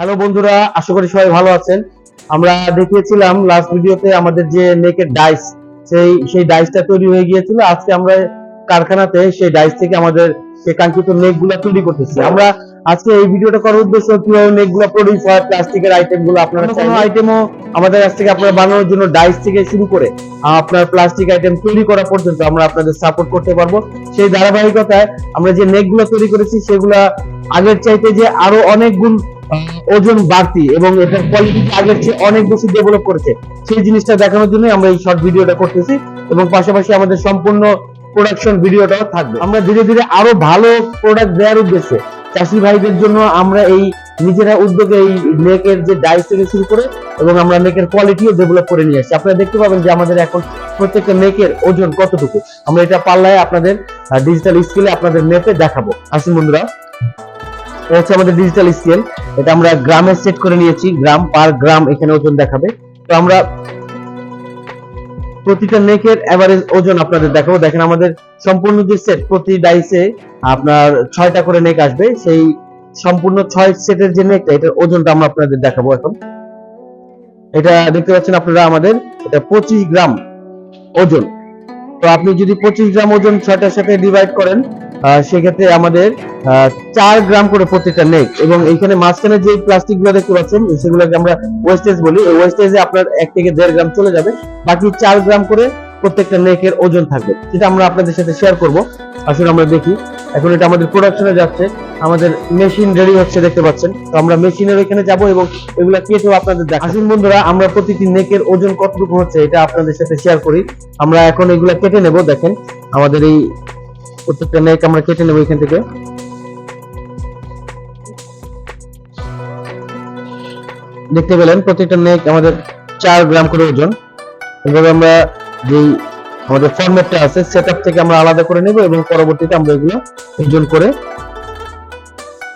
Hello বন্ধুরা, আশা করি সবাই ভালো আছেন। আমরা দেখিয়েছিলাম লাস্ট ভিডিওতে আমাদের যে নেকের ডাইস, সেই ডাইসটা তৈরি হয়ে গিয়েছিল। আজকে আমরা কারখানাতে সেই ডাইস থেকে আমাদের সেই কাঙ্ক্ষিত নেক গুলা তৈরি করতেছি। আমরা আজকে এই ভিডিওটা করার উদ্দেশ্য কিভাবে নেক গুলা প্রডিউস হয়, প্লাস্টিকের আইটেম গুলো আপনারা কোনো আইটেমও আমাদের কাছ থেকে আপনারা বানানোর জন্য ডাইস থেকে শুরু করে আপনার প্লাস্টিক আইটেম তৈরি করা পর্যন্ত আমরা আপনাদের সাপোর্ট করতে পারবো। সেই ধারাবাহিকতায় আমরা যে নেক গুলো তৈরি করেছি সেগুলা আগের চাইতে যে আরো অনেক গুণ ওজন বাড়তি এবং এটার কোয়ালিটি আগের চেয়ে অনেক বেশি ডেভেলপ করেছে, সেই জিনিসটা দেখানোর জন্য আমরা এই শর্ট ভিডিওটা করতেছি এবং পাশাপাশি আমাদের সম্পূর্ণ প্রোডাকশন ভিডিওটাও থাকবে। আমরা ধীরে ধীরে আরো ভালো প্রোডাক্ট দেওয়ার উদ্দেশ্যে চাষি ভাইদের জন্য আমরা এই নিজেরা উদ্যোগে এই নেকের যে ডাইস থেকে শুরু করে এবং আমরা নেকের কোয়ালিটিও ডেভেলপ করে নিয়ে আসছি। আপনারা দেখতে পাবেন যে আমাদের এখন প্রত্যেকটা নেকের ওজন কতটুকু, আমরা এটা পাল্লায় আপনাদের ডিজিটাল স্কেলে আপনাদের মেপে দেখাবো। আসুন বন্ধুরা, এটা হচ্ছে আমাদের ডিজিটাল স্কেল। এটা আমরা গ্রামে সেট করে নিয়েছি, গ্রাম পার গ্রাম এখানে ওজন দেখাবে। তো আমরা প্রতিটা নেকের এভারেজ ওজন আপনাদের দেখাবো। দেখেন আমাদের সম্পূর্ণ যে সেট, প্রতি ডাইসে আপনার 6টা করে নেক আসবে। সেই সম্পূর্ণ 6 সেটের যে নেকটা, এটার ওজনটা আমরা আপনাদের দেখাবো এখন। এটা দেখতে পাচ্ছেন আপনারা, আমাদের এটা 25 গ্রাম ওজন। তো আপনি যদি 25 গ্রাম ওজন 6টার সাথে ডিভাইড করেন, সেক্ষেত্রে আমাদের 4 গ্রাম করে প্রত্যেকটা নেক। এবং এইখানে মাঝখানে যে প্লাস্টিক গুলো দেখতে পাচ্ছেন সেগুলোকে আমরা ওয়েস্টেজ বলি। এই ওয়েস্টেজে আপনার 1 থেকে 1.5 গ্রাম চলে যাবে, বাকি 4 গ্রাম করে প্রত্যেকটা নেকের ওজন থাকবে, যেটা আমরা আপনাদের সাথে শেয়ার করব। আসলে আমরা দেখি এখন এটা আমাদের প্রোডাকশনে যাচ্ছে, আমাদের মেশিন রেডি হচ্ছে দেখতে পাচ্ছেন। তো আমরা মেশিনের এখানে যাব এবং এগুলা কেটেও আপনাদের দেখাবো। আসুন বন্ধুরা, আমরা প্রতিটি নেকের ওজন কতটুকু হচ্ছে এটা আপনাদের সাথে শেয়ার করি। আমরা এখন এগুলা কেটে নেব। দেখেন আমাদের এই প্রত্যেকটা নেক আমরা কেটে নেব এখান থেকে। দেখতে পেলেন প্রত্যেকটা নেক আমাদের 4 গ্রাম করে ওজন। এভাবে আমরা যেই আমাদের ফরম্যাটটা আছে সেটআপ থেকে আমরা আলাদা করে নেব এবং পরবর্তীতে আমরা এগুলো ওজন করে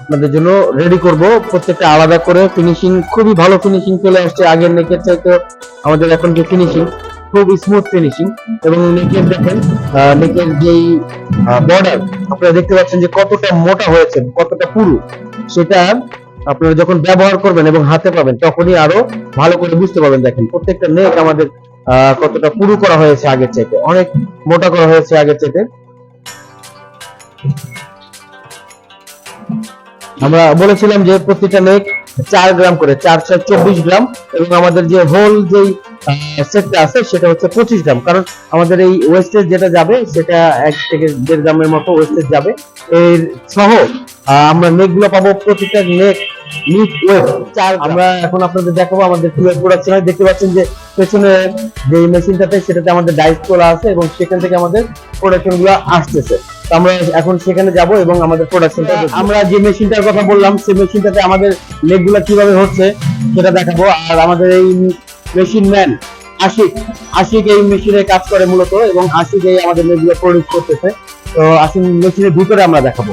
আপনাদের জন্য রেডি করব। প্রত্যেকটা আলাদা করে ফিনিশিং, খুবই ভালো ফিনিশিং চলে আসছে আগের নেকের চাইতে। আমাদের এখন যে ফিনিশিং খুব স্মুথ ফিনিশিং। এবং নেকের দেখেন নেকের যেই বর্ডার আপনারা দেখতে পাচ্ছেন যে কতটা মোটা হয়েছে, কতটা পুরু, সেটা আপনারা যখন ব্যবহার করবেন এবং হাতে পাবেন তখনই আরো ভালো করে বুঝতে পারবেন। দেখেন প্রত্যেকটা নেক আমাদের কতটা পুরু করা হয়েছে আগের চাইতে, অনেক মোটা করা হয়েছে আগের চাইতে। আমরা বলেছিলাম যে প্রত্যেকটা নেক 4 গ্রাম করে, 4 4 24 গ্রাম। এবং আমাদের যে হোল যেই সেটটা আছে সেটা হচ্ছে 25 গ্রাম, কারণ আমাদের এই ওয়েস্টেজ যেটা যাবে সেটা 1 থেকে 1.5 গ্রামের মতো ওয়েস্টেজ যাবে। এর সহ আমরা নেকগুলো পাবো প্রত্যেকটা নেক নিট ওয়েট 4। আমরা এখন আপনাদের দেখাবো আমাদের কিভাবে প্রোডাকশন হয়। দেখতে পাচ্ছেন যে পেছনে যে মেশিনটাতে সেটাতে আমাদের ডাইস তোলা আছে এবং সেখান থেকে আমাদের প্রোডাকশন গুলো আসতেছে। আমরা এখন সেখানে যাব এবং আমাদের প্রোডাকশনটা, আমরা যে মেশিনটার কথা বললাম সেই মেশিনটাতে আমাদের নেকগুলো কিভাবে হচ্ছে সেটা দেখাবো। আর আমাদের এই মেশিন ম্যান আশিক এই মেশিনে কাজ করে মূলত, এবং আশিক এই আমাদের নেকগুলো প্রডিউস করতেছে। তো আসুন মেশিনের ভিতরে আমরা দেখাবো।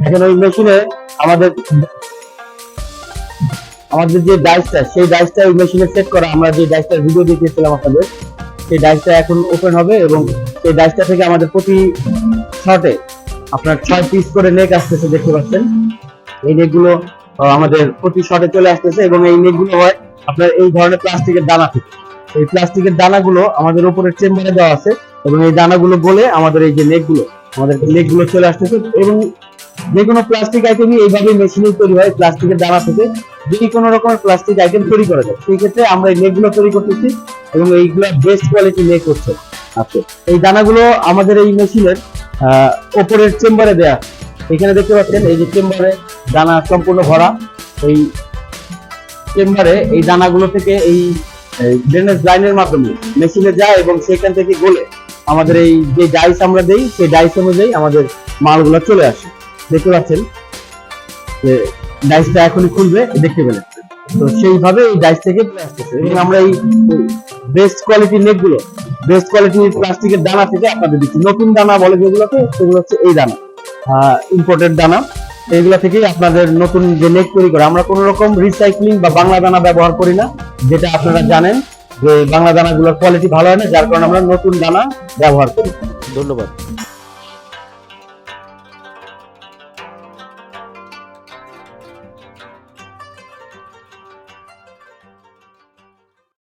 এখন ওই মেশিনে আমাদের যে ডাইসটা, সেই ডাইসটা ওই মেশিনে সেট করা। আমরা যে ডাইসটার ভিডিও দেখিয়েছিলাম আপনাদের, সেই ডাইসটা এখন ওপেন হবে এবং সেই ডাইসটা থেকে আমাদের প্রতি শটে আপনার 6 পিস করে নেক আসতেছে দেখতে পাচ্ছেন। এই নেকগুলো আমাদের প্রতি শটে চলে আসতেছে এবং এই নেকগুলো হয় আপনার এই ধরনের প্লাস্টিকের দানা থেকে। এই প্লাস্টিকের দানাগুলো আমাদের উপরের চেম্বারে দেওয়া আছে এবং এই দানাগুলো গলে আমাদের এই যে নেকগুলো চলে আসতেছে। এবং যে কোনো প্লাস্টিক আইটেমই এইভাবে মেশিনে তৈরি হয়, প্লাস্টিকের দানা থেকে যে কোনো রকমের প্লাস্টিক আইটেম তৈরি করা যায়। সেই ক্ষেত্রে আমরা এই নেকগুলো তৈরি করতেছি এবং এইগুলো বেস্ট কোয়ালিটি নেক হচ্ছে। আচ্ছা, এই দানাগুলো আমাদের এই মেশিনের উপরের চেম্বারে দেয়া। এখানে দেখতে পাচ্ছেন এই যে চেম্বারে দানা সম্পূর্ণ ভরা। এই চেম্বারে এই দানাগুলো থেকে এই ড্রেনেজ লাইনের মাধ্যমে মেশিনে যায় এবং সেখান থেকে গলে আমাদের এই যে ডাইস আমরা দেই সেই ডাইস অনুযায়ী আমাদের মালগুলো চলে আসে। দেখতে পাচ্ছেন যে ডাইসটা এখনই খুলবে, দেখতে পেলেন। তো সেইভাবে এই ডাইস থেকে আসতেছে এবং আমরা এই বেস্ট কোয়ালিটির নেকগুলো, বেস্ট কোয়ালিটির প্লাস্টিকের দানা থেকে আপনাদের দিচ্ছি। নতুন দানা বলে যেগুলোকে, সেগুলো হচ্ছে এই দানা, ইম্পোর্টেড দানা। এইগুলা থেকেই আপনাদের নতুন যে নেক তৈরি করে। আমরা কোনো রকম রিসাইক্লিং বা বাংলা দানা ব্যবহার করি না, যেটা আপনারা জানেন যে বাংলা দানাগুলোর কোয়ালিটি ভালো হয় না, যার কারণে আমরা নতুন দানা ব্যবহার করি। ধন্যবাদ।